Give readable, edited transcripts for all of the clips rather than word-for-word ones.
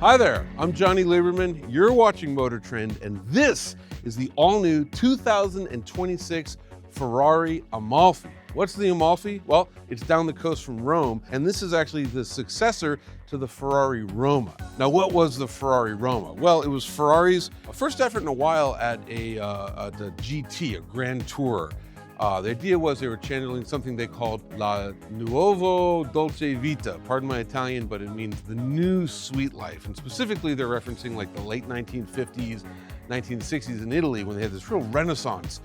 Hi there, I'm Jonny Lieberman. You're watching MotorTrend, and this is the all-new 2026 Ferrari Amalfi. What's the Amalfi? Well, it's down the coast from Rome, and this is actually the successor to the Ferrari Roma. Now, what was the Ferrari Roma? Well, it was Ferrari's first effort in a while at the GT, a Grand Tourer. The idea was they were channeling something they called La Nuovo Dolce Vita. Pardon my Italian, but it means the new sweet life. And specifically, they're referencing like the late 1950s, 1960s in Italy, when they had this real renaissance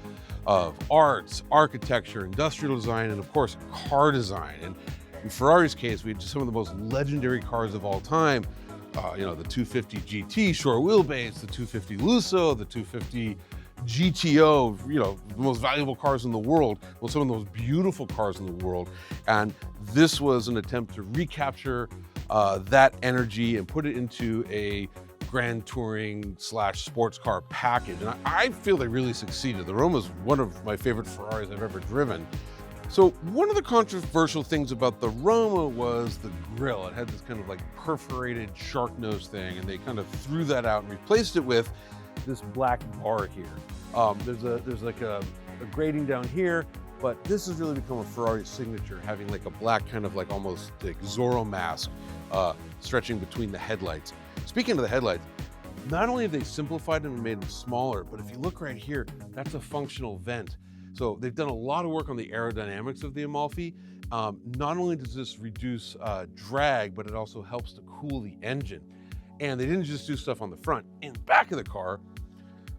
of arts, architecture, industrial design, and of course, car design. And in Ferrari's case, we had some of the most legendary cars of all time. The 250 GT short wheelbase, the 250 Lusso, the 250 GTO, the most valuable cars in the world, well, some of the most beautiful cars in the world. And this was an attempt to recapture that energy and put it into a grand touring / sports car package. And I feel they really succeeded. The Roma is one of my favorite Ferraris I've ever driven. So one of the controversial things about the Roma was the grille. It had this kind of like perforated shark nose thing, and they kind of threw that out and replaced it with this black bar here. There's like a grading down here, but this has really become a Ferrari signature, having like a black kind of like almost like Zorro mask stretching between the headlights. Speaking of the headlights, not only have they simplified them and made them smaller, but if you look right here, that's a functional vent. So they've done a lot of work on the aerodynamics of the Amalfi. Not only does this reduce drag, but it also helps to cool the engine. And they didn't just do stuff on the front and back of the car.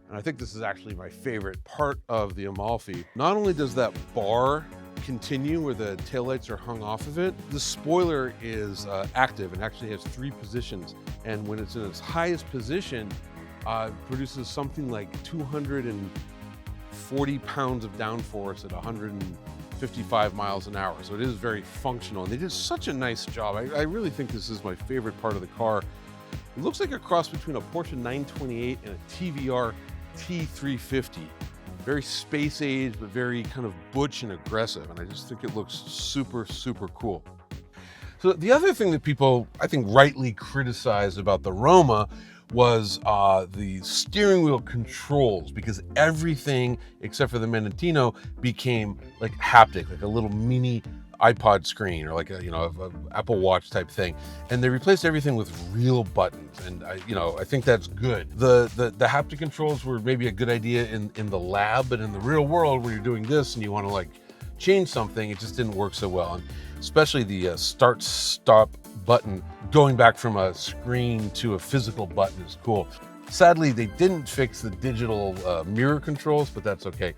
And I think this is actually my favorite part of the Amalfi. Not only does that bar continue where the taillights are hung off of it, the spoiler is active and actually has 3 positions. And when it's in its highest position, it produces something like 240 pounds of downforce at 155 miles an hour. So it is very functional. And they did such a nice job. I really think this is my favorite part of the car. It looks like a cross between a Porsche 928 and a TVR T350. Very space age, but very kind of butch and aggressive. And I just think it looks super, super cool. So the other thing that people, I think, rightly criticized about the Roma was the steering wheel controls, because everything except for the Menantino became like haptic, like a little mini iPod screen or like a Apple Watch type thing, and they replaced everything with real buttons. And I think that's good. The haptic controls were maybe a good idea in the lab, but in the real world, when you're doing this and you want to like change something, it just didn't work so well. And especially the start stop button, going back from a screen to a physical button, is cool. Sadly, they didn't fix the digital mirror controls, but that's okay.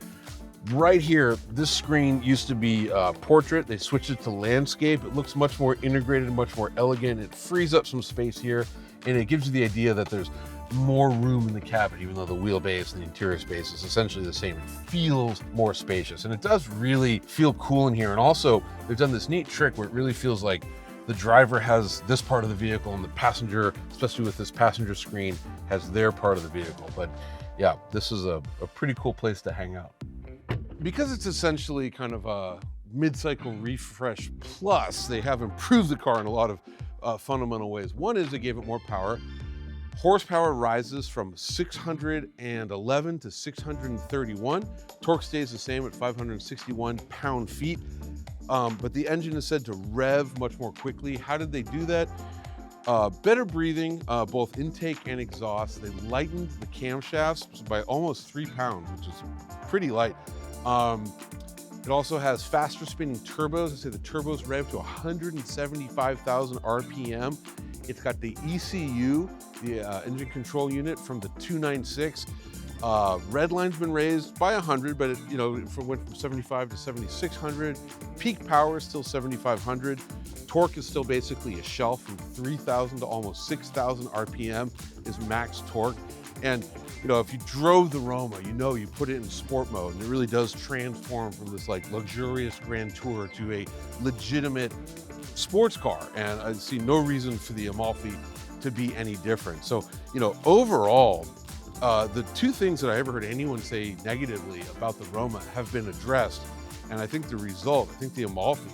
Right here, this screen used to be portrait. They switched it to landscape. It looks much more integrated, much more elegant. It frees up some space here, and it gives you the idea that there's more room in the cabin, even though the wheelbase and the interior space is essentially the same. It feels more spacious, and it does really feel cool in here. And also, they've done this neat trick where it really feels like the driver has this part of the vehicle, and the passenger, especially with this passenger screen, has their part of the vehicle. But yeah, this is a pretty cool place to hang out. Because it's essentially kind of a mid-cycle refresh plus, they have improved the car in a lot of fundamental ways. One is they gave it more power. Horsepower rises from 611 to 631. Torque stays the same at 561 pound-feet. But the engine is said to rev much more quickly. How did they do that? Better breathing, both intake and exhaust. They lightened the camshafts by almost 3 pounds, which is pretty light. It also has faster spinning turbos. I say the turbos rev to 175,000 RPM. It's got the ECU, the engine control unit, from the 296. Red line's been raised by 100, but it went from 75 to 7,600. Peak power is still 7,500. Torque is still basically a shelf from 3,000 to almost 6,000 RPM is max torque. And if you drove the Roma, you put it in sport mode, and it really does transform from this like luxurious Grand Tourer to a legitimate sports car. And I see no reason for the Amalfi to be any different. So, overall, the 2 things that I ever heard anyone say negatively about the Roma have been addressed. And I think the result, the Amalfi,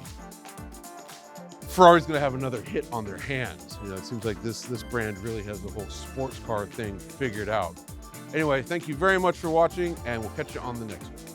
Ferrari's going to have another hit on their hands. You know, it seems like this brand really has the whole sports car thing figured out. Anyway, thank you very much for watching, and we'll catch you on the next one.